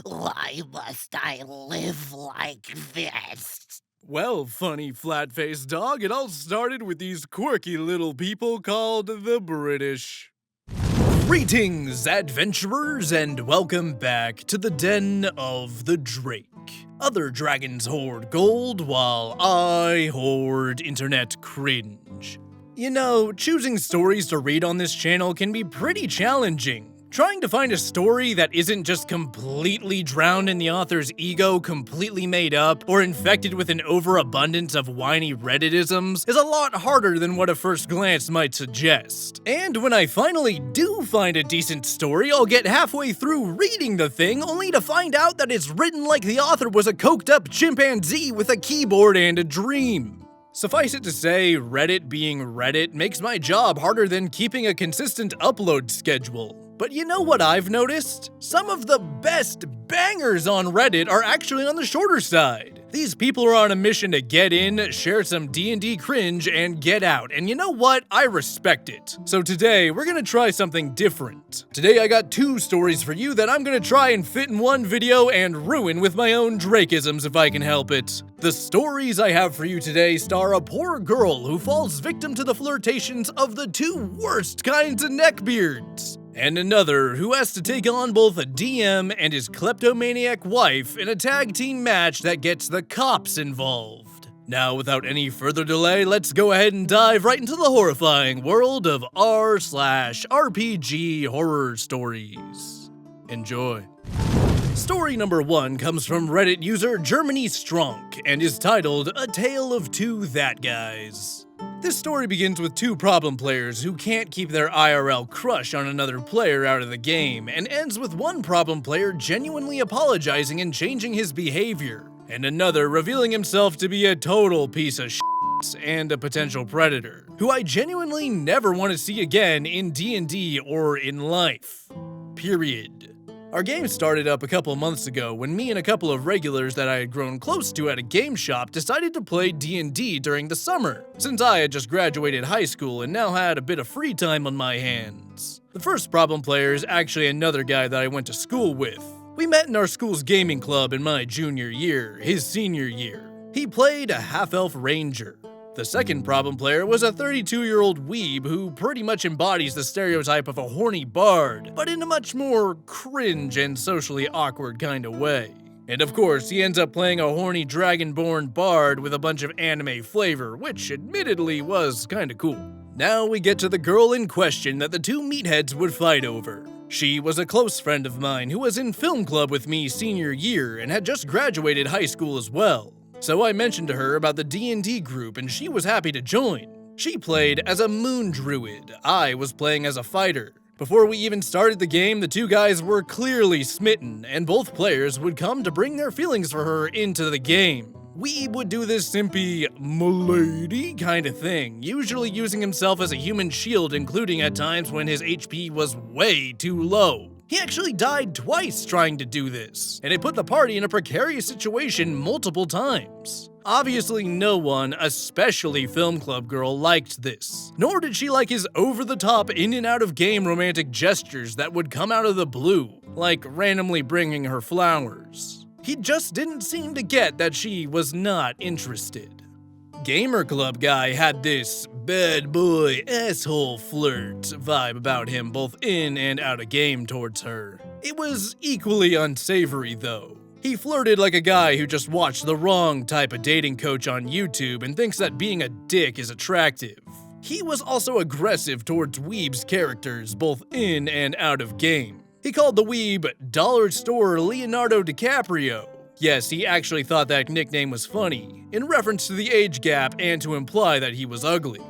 Why must I live like this? Well, funny flat-faced dog, it all started with these quirky little people called the British. Greetings, adventurers, and welcome back to the Den of the Drake. Other dragons hoard gold, while I hoard internet cringe. You know, choosing stories to read on this channel can be pretty challenging. Trying to find a story that isn't just completely drowned in the author's ego, completely made up, or infected with an overabundance of whiny Redditisms is a lot harder than what a first glance might suggest. And when I finally do find a decent story, I'll get halfway through reading the thing only to find out that it's written like the author was a coked-up chimpanzee with a keyboard and a dream. Suffice it to say, Reddit being Reddit makes my job harder than keeping a consistent upload schedule. But you know what I've noticed? Some of the best bangers on Reddit are actually on the shorter side. These people are on a mission to get in, share some D&D cringe, and get out. And you know what? I respect it. So today, we're gonna try something different. Today I got two stories for you that I'm gonna try and fit in one video and ruin with my own Drakeisms if I can help it. The stories I have for you today star a poor girl who falls victim to the flirtations of the two worst kinds of neckbeards, and another who has to take on both a DM and his kleptomaniac wife in a tag team match that gets the cops involved. Now, without any further delay, let's go ahead and dive right into the horrifying world of r/RPG horror stories. Enjoy. Story number 1 comes from Reddit user Germany Stronk and is titled A Tale of Two That Guys. This story begins with two problem players who can't keep their IRL crush on another player out of the game, and ends with one problem player genuinely apologizing and changing his behavior, and another revealing himself to be a total piece of shit and a potential predator, who I genuinely never want to see again in D&D or in life. Period. Our game started up a couple months ago when me and a couple of regulars that I had grown close to at a game shop decided to play D&D during the summer, since I had just graduated high school and now had a bit of free time on my hands. The first problem player is actually another guy that I went to school with. We met in our school's gaming club in my junior year, his senior year. He played a half-elf ranger. The second problem player was a 32-year-old weeb who pretty much embodies the stereotype of a horny bard, but in a much more cringe and socially awkward kind of way. And of course, he ends up playing a horny dragonborn bard with a bunch of anime flavor, which admittedly was kinda cool. Now we get to the girl in question that the two meatheads would fight over. She was a close friend of mine who was in film club with me senior year and had just graduated high school as well. So I mentioned to her about the D&D group and she was happy to join. She played as a moon druid, I was playing as a fighter. Before we even started the game, the two guys were clearly smitten, and both players would come to bring their feelings for her into the game. Weeb would do this simpy "m'lady" kind of thing, usually using himself as a human shield, including at times when his HP was way too low. He actually died twice trying to do this, and it put the party in a precarious situation multiple times. Obviously no one, especially Film Club Girl, liked this. Nor did she like his over-the-top in and out of game romantic gestures that would come out of the blue, like randomly bringing her flowers. He just didn't seem to get that she was not interested. Gamer Club Guy had this bad boy asshole flirt vibe about him both in and out of game towards her. It was equally unsavory though. He flirted like a guy who just watched the wrong type of dating coach on YouTube and thinks that being a dick is attractive. He was also aggressive towards Weeb's characters both in and out of game. He called the Weeb Dollar Store Leonardo DiCaprio. Yes, he actually thought that nickname was funny, in reference to the age gap and to imply that he was ugly.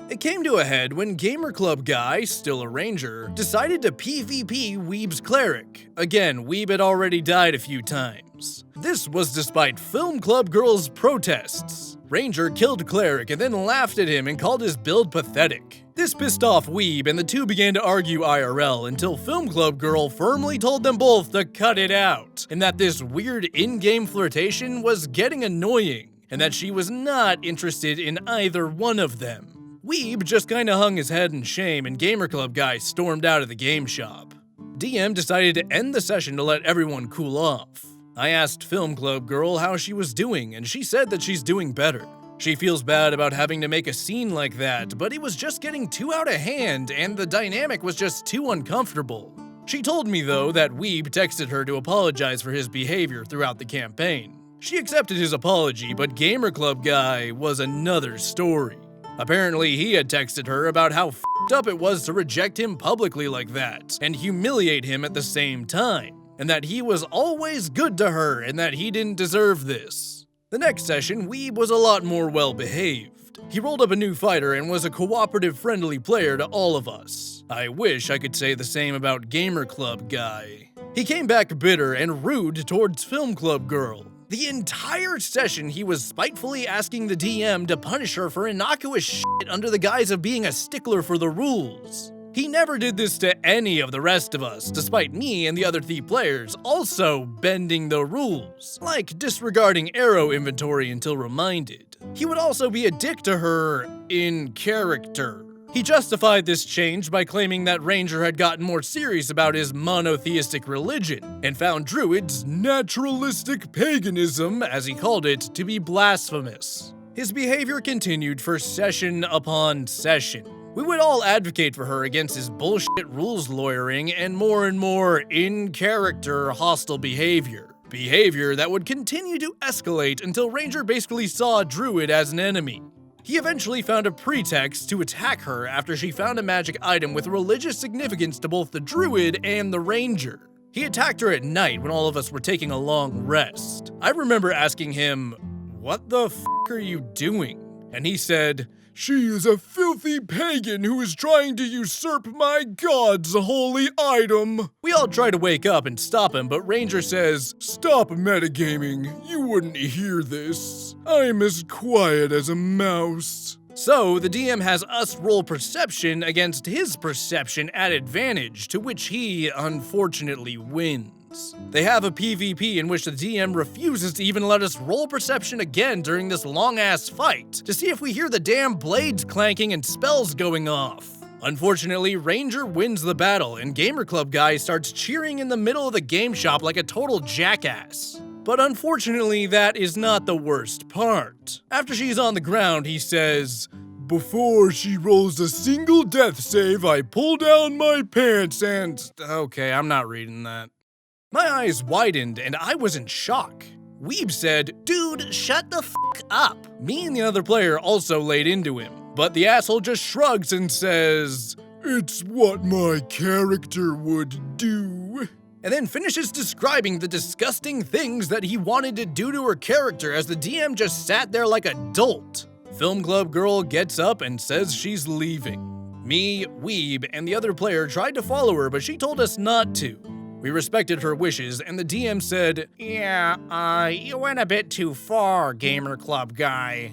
It came to a head when Gamer Club Guy, still a ranger, decided to PvP Weeb's cleric. Again, Weeb had already died a few times. This was despite Film Club Girl's protests. Ranger killed cleric and then laughed at him and called his build pathetic. This pissed off Weeb and the two began to argue IRL until Film Club Girl firmly told them both to cut it out, and that this weird in-game flirtation was getting annoying, and that she was not interested in either one of them. Weeb just kinda hung his head in shame and Gamer Club Guy stormed out of the game shop. DM decided to end the session to let everyone cool off. I asked Film Club Girl how she was doing, and she said that she's doing better. She feels bad about having to make a scene like that, but it was just getting too out of hand and the dynamic was just too uncomfortable. She told me though that Weeb texted her to apologize for his behavior throughout the campaign. She accepted his apology, but Gamer Club Guy was another story. Apparently he had texted her about how f***ed up it was to reject him publicly like that, and humiliate him at the same time, and that he was always good to her and that he didn't deserve this. The next session, Weeb was a lot more well-behaved. He rolled up a new fighter and was a cooperative, friendly player to all of us. I wish I could say the same about Gamer Club Guy. He came back bitter and rude towards Film Club Girl. The entire session, he was spitefully asking the DM to punish her for innocuous shit under the guise of being a stickler for the rules. He never did this to any of the rest of us, despite me and the other Thief players also bending the rules, like disregarding arrow inventory until reminded. He would also be a dick to her in character. He justified this change by claiming that Ranger had gotten more serious about his monotheistic religion, and found Druid's naturalistic paganism, as he called it, to be blasphemous. His behavior continued for session upon session. We would all advocate for her against his bullshit rules lawyering and more in-character hostile behavior. Behavior that would continue to escalate until Ranger basically saw Druid as an enemy. He eventually found a pretext to attack her after she found a magic item with religious significance to both the Druid and the Ranger. He attacked her at night when all of us were taking a long rest. I remember asking him, "What the f*** are you doing?" And he said, "She is a filthy pagan who is trying to usurp my god's holy item." We all try to wake up and stop him, but Ranger says, "Stop metagaming, you wouldn't hear this. I'm as quiet as a mouse." So the DM has us roll perception against his perception at advantage, to which he unfortunately wins. They have a PvP in which the DM refuses to even let us roll perception again during this long-ass fight, to see if we hear the damn blades clanking and spells going off. Unfortunately, Ranger wins the battle, and Gamer Club Guy starts cheering in the middle of the game shop like a total jackass. But unfortunately, that is not the worst part. After she's on the ground, he says, "Before she rolls a single death save, I pull down my pants and..." Okay, I'm not reading that. My eyes widened and I was in shock. Weeb said, "Dude, shut the f*** up." Me and the other player also laid into him, but the asshole just shrugs and says, "It's what my character would do." And then finishes describing the disgusting things that he wanted to do to her character as the DM just sat there like a dolt. Film Club Girl gets up and says she's leaving. Me, Weeb, and the other player tried to follow her, but she told us not to. We respected her wishes, and the DM said, "Yeah, you went a bit too far, Gamer Club Guy.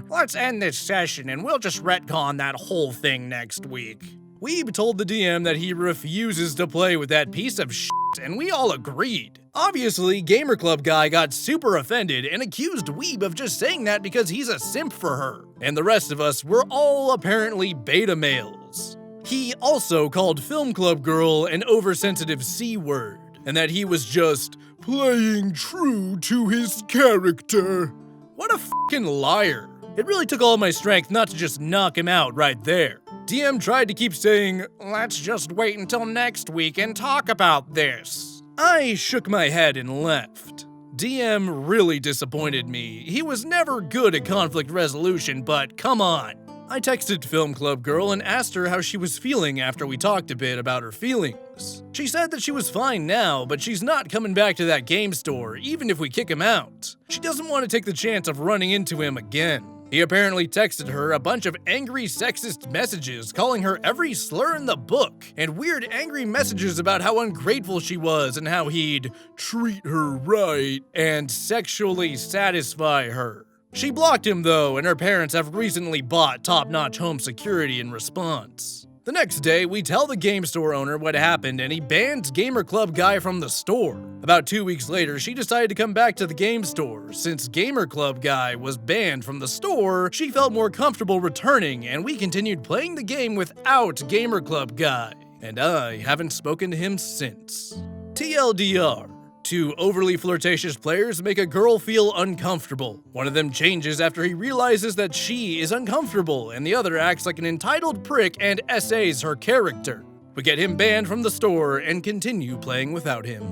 Let's end this session and we'll just retcon that whole thing next week." Weeb told the DM that he refuses to play with that piece of shit, and we all agreed. Obviously, Gamer Club Guy got super offended and accused Weeb of just saying that because he's a simp for her, and the rest of us were all apparently beta males. He also called Film Club Girl an oversensitive C-word, and that he was just playing true to his character. What a fucking liar. It really took all my strength not to just knock him out right there. DM tried to keep saying, "Let's just wait until next week and talk about this." I shook my head and left. DM really disappointed me. He was never good at conflict resolution, but come on. I texted Film Club Girl and asked her how she was feeling after we talked a bit about her feelings. She said that she was fine now, but she's not coming back to that game store, even if we kick him out. She doesn't want to take the chance of running into him again. He apparently texted her a bunch of angry sexist messages, calling her every slur in the book, and weird angry messages about how ungrateful she was and how he'd treat her right and sexually satisfy her. She blocked him though, and her parents have recently bought top-notch home security in response. The next day, we tell the game store owner what happened and he bans Gamer Club Guy from the store. About 2 weeks later, she decided to come back to the game store. Since Gamer Club Guy was banned from the store, she felt more comfortable returning and we continued playing the game without Gamer Club Guy. and I haven't spoken to him since. TLDR. Two overly flirtatious players make a girl feel uncomfortable. One of them changes after he realizes that she is uncomfortable, and the other acts like an entitled prick and essays her character. We get him banned from the store and continue playing without him.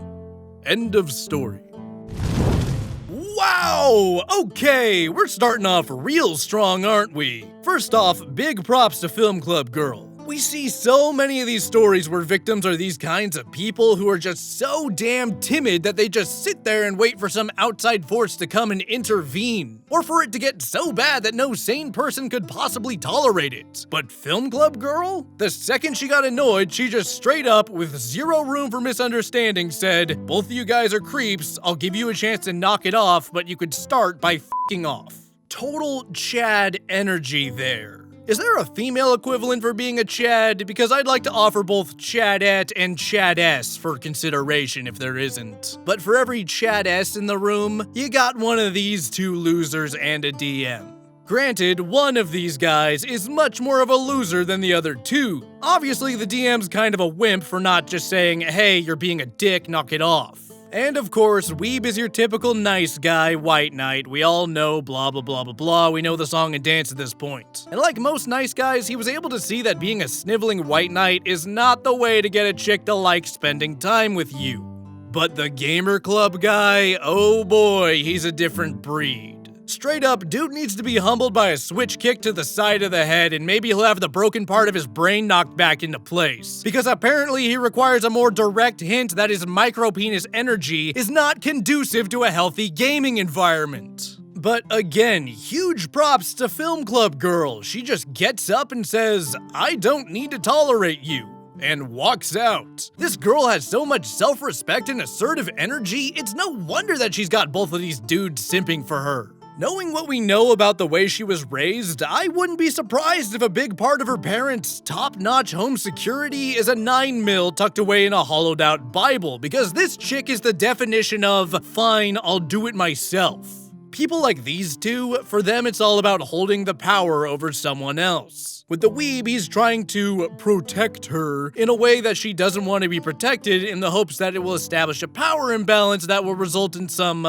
End of story. Wow! Okay, we're starting off real strong, aren't we? First off, big props to Film Club Girl. We see so many of these stories where victims are these kinds of people who are just so damn timid that they just sit there and wait for some outside force to come and intervene, or for it to get so bad that no sane person could possibly tolerate it. But Film Club Girl? The second she got annoyed, she just straight up, with zero room for misunderstanding, said, "Both of you guys are creeps, I'll give you a chance to knock it off, but you could start by f***ing off." Total Chad energy there. Is there a female equivalent for being a Chad? Because I'd like to offer both Chadette and Chadess for consideration if there isn't. But for every Chadess in the room, you got one of these two losers and a DM. Granted, one of these guys is much more of a loser than the other two. Obviously, the DM's kind of a wimp for not just saying, "Hey, you're being a dick, knock it off." And of course, Weeb is your typical nice guy, white knight. We all know blah blah blah blah blah, we know the song and dance at this point. And like most nice guys, he was able to see that being a sniveling white knight is not the way to get a chick to like spending time with you. But the gamer club guy, oh boy, he's a different breed. Straight up, dude needs to be humbled by a switch kick to the side of the head, and maybe he'll have the broken part of his brain knocked back into place. Because apparently he requires a more direct hint that his micropenis energy is not conducive to a healthy gaming environment. But again, huge props to Film Club Girl. She just gets up and says, "I don't need to tolerate you," and walks out. This girl has so much self-respect and assertive energy, it's no wonder that she's got both of these dudes simping for her. Knowing what we know about the way she was raised, I wouldn't be surprised if a big part of her parents' top-notch home security is a 9mm tucked away in a hollowed-out Bible, because this chick is the definition of, "Fine, I'll do it myself." People like these two, for them it's all about holding the power over someone else. With the weeb, he's trying to protect her in a way that she doesn't want to be protected, in the hopes that it will establish a power imbalance that will result in some,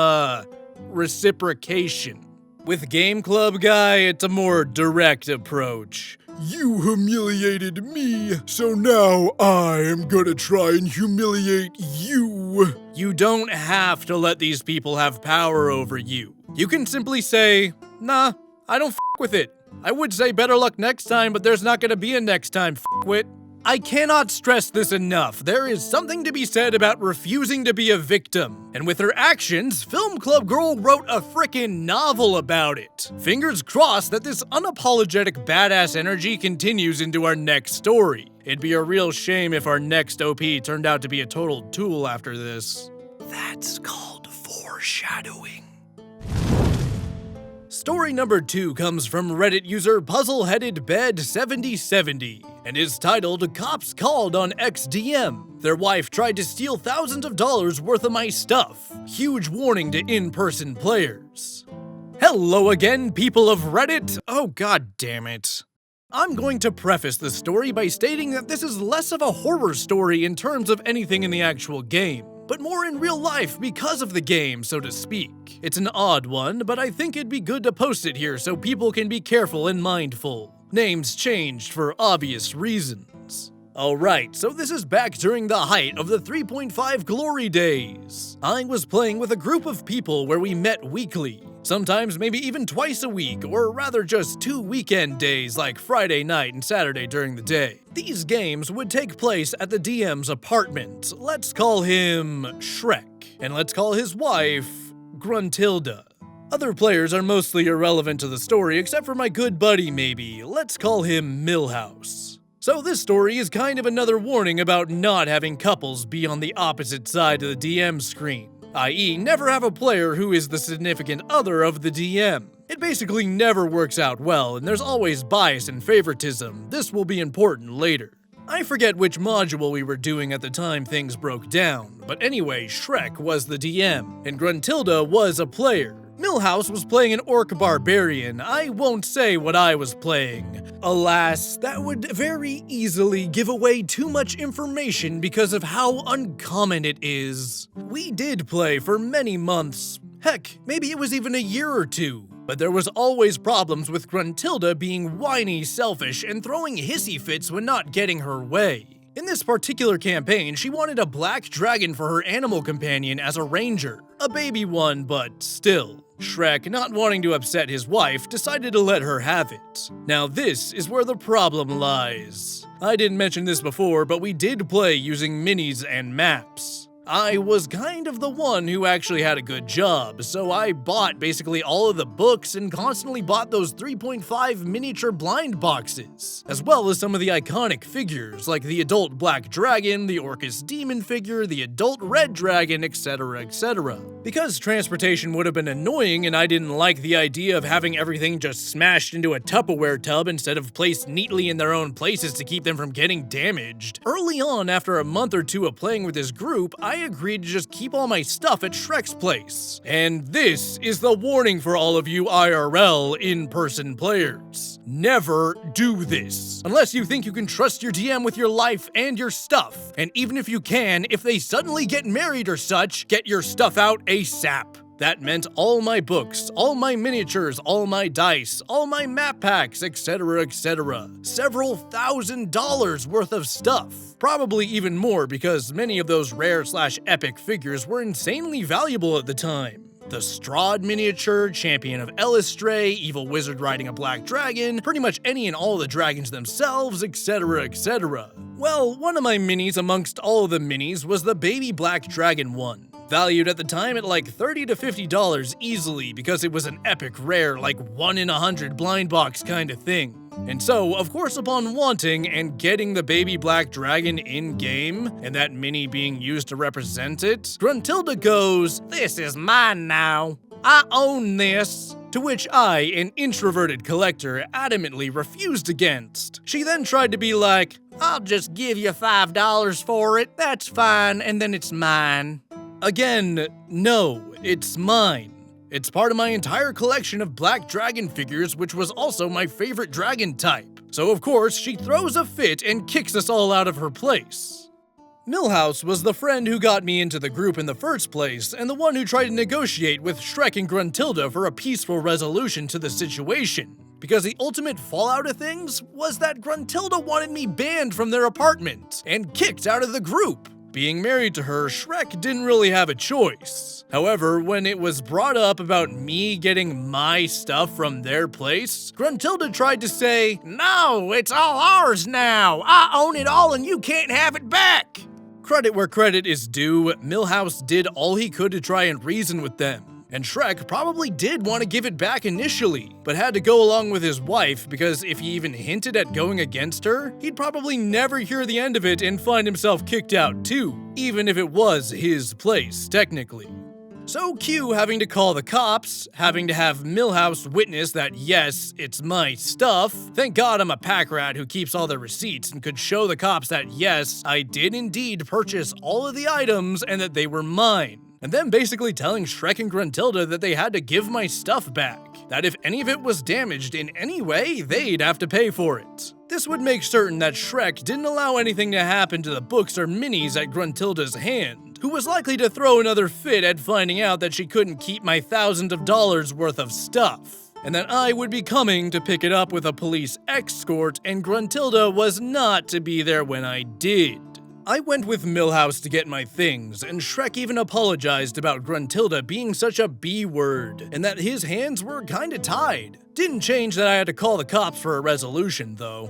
reciprocation. With Game Club Guy, it's a more direct approach. "You humiliated me, so now I am gonna try and humiliate you." You don't have to let these people have power over you. You can simply say, "Nah, I don't f*** with it." I would say better luck next time, but there's not gonna be a next time, f***wit. I cannot stress this enough. There is something to be said about refusing to be a victim. And with her actions, Film Club Girl wrote a frickin' novel about it. Fingers crossed that this unapologetic badass energy continues into our next story. It'd be a real shame if our next OP turned out to be a total tool after this. That's called foreshadowing. Story number 2 comes from Reddit user PuzzleHeadedBed7070 and is titled "Cops Called on XDM. Their wife tried to steal thousands of dollars worth of my stuff. Huge warning to in-person players." Hello again, people of Reddit. Oh god damn it. I'm going to preface this story by stating that this is less of a horror story in terms of anything in the actual game, but more in real life because of the game, so to speak. It's an odd one, but I think it'd be good to post it here so people can be careful and mindful. Names changed for obvious reasons. Alright, so this is back during the height of the 3.5 glory days. I was playing with a group of people where we met weekly. Sometimes maybe even twice a week, or rather just 2 weekend days like Friday night and Saturday during the day. These games would take place at the DM's apartment. Let's call him Shrek, and let's call his wife Gruntilda. Other players are mostly irrelevant to the story except for my good buddy maybe. Let's call him Millhouse. So this story is kind of another warning about not having couples be on the opposite side of the DM screen. I.e., never have a player who is the significant other of the DM. It basically never works out well, and there's always bias and favoritism. This will be important later. I forget which module we were doing at the time things broke down, but anyway, Shrek was the DM, and Gruntilda was a player. Milhouse was playing an orc barbarian. I won't say what I was playing. Alas, that would very easily give away too much information because of how uncommon it is. We did play for many months. Heck, maybe it was even a year or two. But there was always problems with Gruntilda being whiny, selfish, and throwing hissy fits when not getting her way. In this particular campaign, she wanted a black dragon for her animal companion as a ranger. A baby one, but still. Shrek, not wanting to upset his wife, decided to let her have it. Now this is where the problem lies. I didn't mention this before, but we did play using minis and maps. I was kind of the one who actually had a good job, so I bought basically all of the books and constantly bought those 3.5 miniature blind boxes, as well as some of the iconic figures like the adult black dragon, the Orcus demon figure, the adult red dragon, etc, etc. Because transportation would have been annoying and I didn't like the idea of having everything just smashed into a Tupperware tub instead of placed neatly in their own places to keep them from getting damaged. Early on, after a month or two of playing with this group, I agreed to just keep all my stuff at Shrek's place. And this is the warning for all of you IRL in-person players. Never do this. Unless you think you can trust your DM with your life and your stuff. And even if you can, if they suddenly get married or such, get your stuff out ASAP. That meant all my books, all my miniatures, all my dice, all my map packs, etc, etc. Several $1,000s worth of stuff. Probably even more because many of those rare/epic figures were insanely valuable at the time. The Strahd miniature, Champion of Elistray, Evil Wizard riding a black dragon, pretty much any and all the dragons themselves, etc, etc. Well, one of my minis amongst all of the minis was the baby black dragon one. Valued at the time at like $30 to $50 easily because it was an epic rare, like 1 in 100 blind box kind of thing. And so, of course, upon wanting and getting the baby black dragon in-game, and that mini being used to represent it, Gruntilda goes, "This is mine now. I own this." To which I, an introverted collector, adamantly refused against. She then tried to be like, "I'll just give you $5 for it. That's fine, and then it's mine." Again, no, it's mine. It's part of my entire collection of black dragon figures, which was also my favorite dragon type. So of course, she throws a fit and kicks us all out of her place. Milhouse was the friend who got me into the group in the first place, and the one who tried to negotiate with Shrek and Gruntilda for a peaceful resolution to the situation. Because the ultimate fallout of things was that Gruntilda wanted me banned from their apartment and kicked out of the group. Being married to her, Shrek didn't really have a choice. However, when it was brought up about me getting my stuff from their place, Gruntilda tried to say, "No, it's all ours now. I own it all and you can't have it back." Credit where credit is due, Milhouse did all he could to try and reason with them. And Shrek probably did want to give it back initially, but had to go along with his wife because if he even hinted at going against her, he'd probably never hear the end of it and find himself kicked out too, even if it was his place, technically. So Q having to call the cops, having to have Milhouse witness that yes, it's my stuff. Thank God I'm a pack rat who keeps all the receipts and could show the cops that yes, I did indeed purchase all of the items and that they were mine. And then basically telling Shrek and Gruntilda that they had to give my stuff back. That if any of it was damaged in any way, they'd have to pay for it. This would make certain that Shrek didn't allow anything to happen to the books or minis at Gruntilda's hand, who was likely to throw another fit at finding out that she couldn't keep my thousands of dollars worth of stuff. And that I would be coming to pick it up with a police escort, and Gruntilda was not to be there when I did. I went with Milhouse to get my things, and Shrek even apologized about Gruntilda being such a B-word, and that his hands were kinda tied. Didn't change that I had to call the cops for a resolution, though.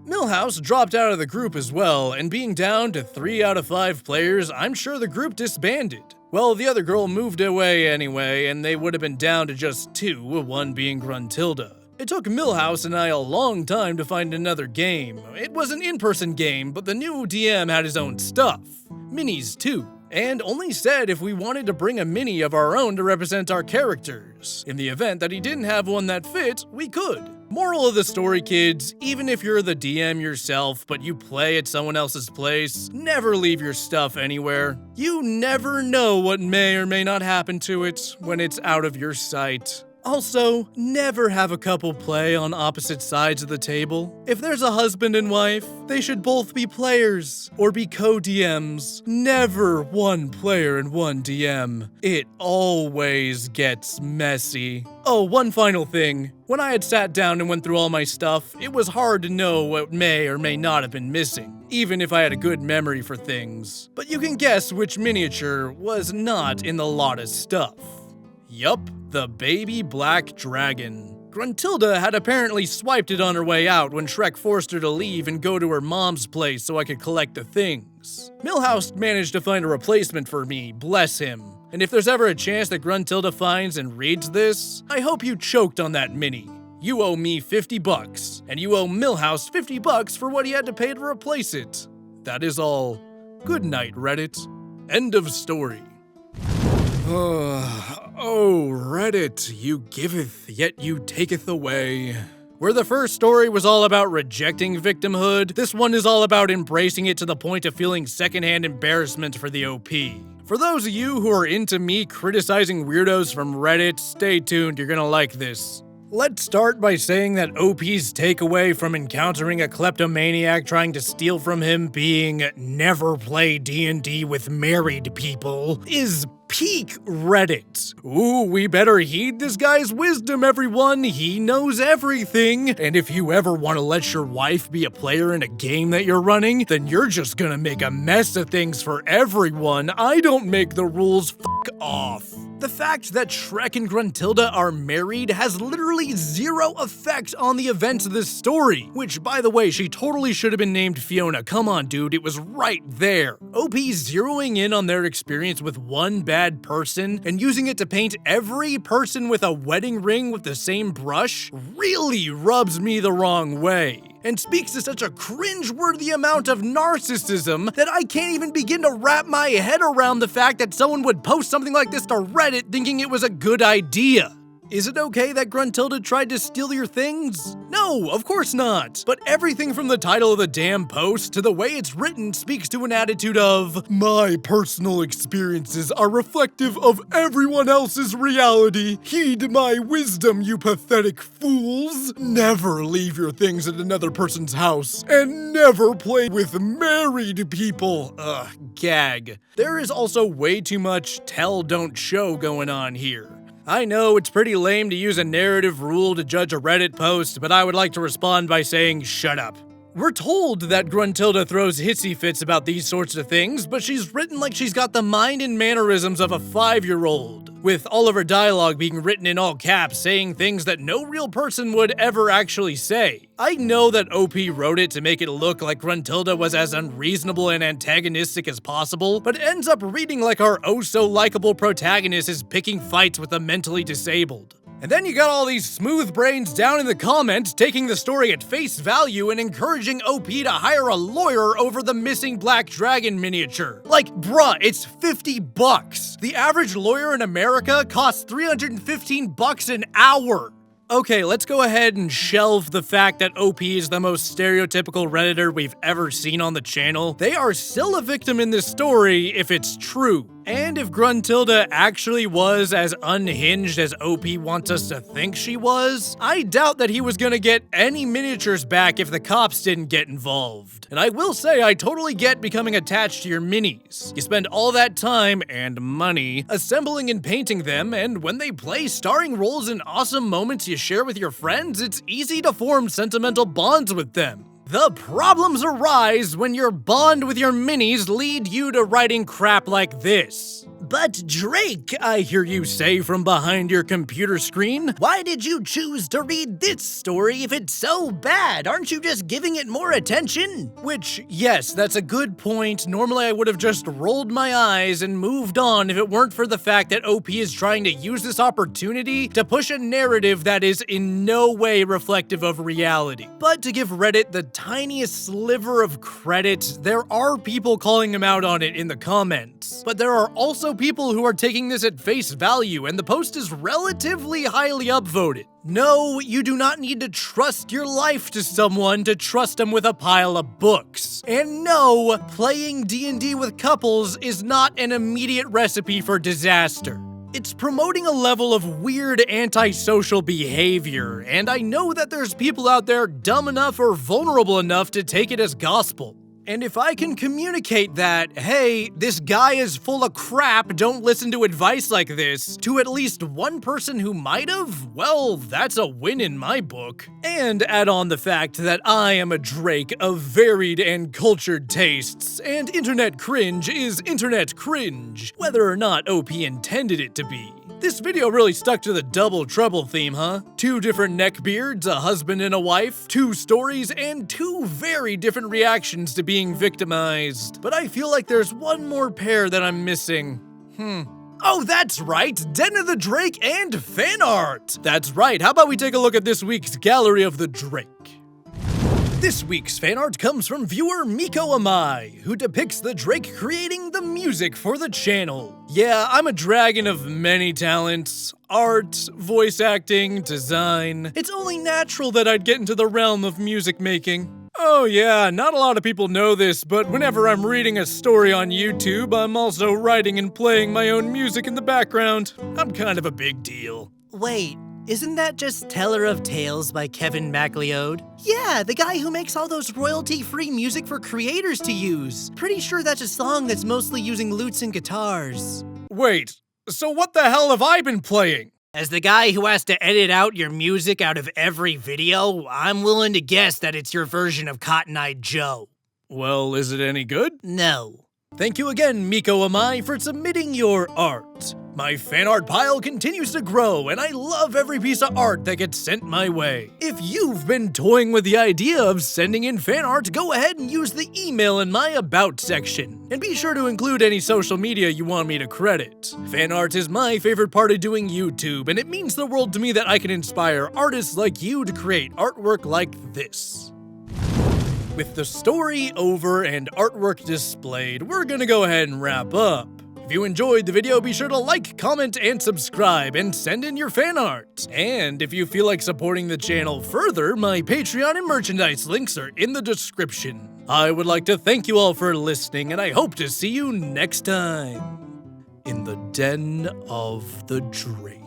Milhouse dropped out of the group as well, and being down to 3 out of 5 players, I'm sure the group disbanded. Well, the other girl moved away anyway, and they would have been down to just 2, one being Gruntilda. It took Milhouse and I a long time to find another game. It was an in-person game, but the new DM had his own stuff. Minis too. And only said if we wanted to bring a mini of our own to represent our characters. In the event that he didn't have one that fit, we could. Moral of the story, kids, even if you're the DM yourself, but you play at someone else's place, never leave your stuff anywhere. You never know what may or may not happen to it when it's out of your sight. Also, never have a couple play on opposite sides of the table. If there's a husband and wife, they should both be players or be co-DMs. Never one player and one DM. It always gets messy. Oh, one final thing. When I had sat down and went through all my stuff, it was hard to know what may or may not have been missing, even if I had a good memory for things. But you can guess which miniature was not in the lot of stuff. Yup, the baby black dragon. Gruntilda had apparently swiped it on her way out when Shrek forced her to leave and go to her mom's place so I could collect the things. Milhouse managed to find a replacement for me, bless him. And if there's ever a chance that Gruntilda finds and reads this, I hope you choked on that mini. You owe me $50, and you owe Milhouse $50 for what he had to pay to replace it. That is all. Good night, Reddit. End of story. Oh, Reddit, you giveth, yet you taketh away. Where the first story was all about rejecting victimhood, this one is all about embracing it to the point of feeling secondhand embarrassment for the OP. For those of you who are into me criticizing weirdos from Reddit, stay tuned, you're gonna like this. Let's start by saying that OP's takeaway from encountering a kleptomaniac trying to steal from him being never play D&D with married people is peak Reddit. Ooh, we better heed this guy's wisdom, everyone. He knows everything. And if you ever want to let your wife be a player in a game that you're running, then you're just gonna make a mess of things for everyone. I don't make the rules, fuck off. The fact that Shrek and Gruntilda are married has literally zero effect on the events of this story, which, by the way, she totally should have been named Fiona. Come on, dude, it was right there. OP zeroing in on their experience with one bad person and using it to paint every person with a wedding ring with the same brush really rubs me the wrong way, and speaks to such a cringe-worthy amount of narcissism that I can't even begin to wrap my head around the fact that someone would post something like this to Reddit thinking it was a good idea. Is it okay that Gruntilda tried to steal your things? No, of course not. But everything from the title of the damn post to the way it's written speaks to an attitude of, my personal experiences are reflective of everyone else's reality. Heed my wisdom, you pathetic fools. Never leave your things at another person's house, and never play with married people. Ugh, gag. There is also way too much tell don't show going on here. I know it's pretty lame to use a narrative rule to judge a Reddit post, but I would like to respond by saying shut up. We're told that Gruntilda throws hissy fits about these sorts of things, but she's written like she's got the mind and mannerisms of a 5-year-old, with all of her dialogue being written in all caps, saying things that no real person would ever actually say. I know that OP wrote it to make it look like Gruntilda was as unreasonable and antagonistic as possible, but it ends up reading like our oh-so-likable protagonist is picking fights with the mentally disabled. And then you got all these smooth brains down in the comments taking the story at face value and encouraging OP to hire a lawyer over the missing black dragon miniature. Like, bruh, it's $50. The average lawyer in America costs $315 an hour. Okay, let's go ahead and shelve the fact that OP is the most stereotypical Redditor we've ever seen on the channel. They are still a victim in this story if it's true. And if Gruntilda actually was as unhinged as OP wants us to think she was, I doubt that he was gonna get any miniatures back if the cops didn't get involved. And I will say I totally get becoming attached to your minis. You spend all that time and money assembling and painting them, and when they play starring roles in awesome moments you share with your friends, it's easy to form sentimental bonds with them. The problems arise when your bond with your minis lead you to writing crap like this. But Drake, I hear you say from behind your computer screen, why did you choose to read this story if it's so bad? Aren't you just giving it more attention? Which, yes, that's a good point. Normally I would have just rolled my eyes and moved on if it weren't for the fact that OP is trying to use this opportunity to push a narrative that is in no way reflective of reality. But to give Reddit the tiniest sliver of credit, there are people calling him out on it in the comments. But there are also people who are taking this at face value, and the post is relatively highly upvoted. No, you do not need to trust your life to someone to trust them with a pile of books. And no, playing D&D with couples is not an immediate recipe for disaster. It's promoting a level of weird antisocial behavior, and I know that there's people out there dumb enough or vulnerable enough to take it as gospel. And if I can communicate that, hey, this guy is full of crap, don't listen to advice like this, to at least one person who might have, well, that's a win in my book. And add on the fact that I am a Drake of varied and cultured tastes, and internet cringe is internet cringe, whether or not OP intended it to be. This video really stuck to the double trouble theme, huh? 2 different neckbeards, a husband and a wife, 2 stories, and 2 very different reactions to being victimized. But I feel like there's one more pair that I'm missing. Oh, that's right! Den of the Drake and fan art! That's right, how about we take a look at this week's Gallery of the Drake? This week's fan art comes from viewer Miko Amai, who depicts the Drake creating the music for the channel. Yeah, I'm a dragon of many talents. Art, voice acting, design. It's only natural that I'd get into the realm of music making. Oh yeah, not a lot of people know this, but whenever I'm reading a story on YouTube, I'm also writing and playing my own music in the background. I'm kind of a big deal. Wait, isn't that just Teller of Tales by Kevin MacLeod? Yeah, the guy who makes all those royalty-free music for creators to use. Pretty sure that's a song that's mostly using lutes and guitars. Wait, so what the hell have I been playing? As the guy who has to edit out your music out of every video, I'm willing to guess that it's your version of Cotton Eye Joe. Well, is it any good? No. Thank you again, Miko Amai, for submitting your art. My fan art pile continues to grow, and I love every piece of art that gets sent my way. If you've been toying with the idea of sending in fan art, go ahead and use the email in my About section. And be sure to include any social media you want me to credit. Fan art is my favorite part of doing YouTube, and it means the world to me that I can inspire artists like you to create artwork like this. With the story over and artwork displayed, we're gonna go ahead and wrap up. If you enjoyed the video, be sure to like, comment, and subscribe, and send in your fan art. And if you feel like supporting the channel further, my Patreon and merchandise links are in the description. I would like to thank you all for listening, and I hope to see you next time in the Den of the Drake.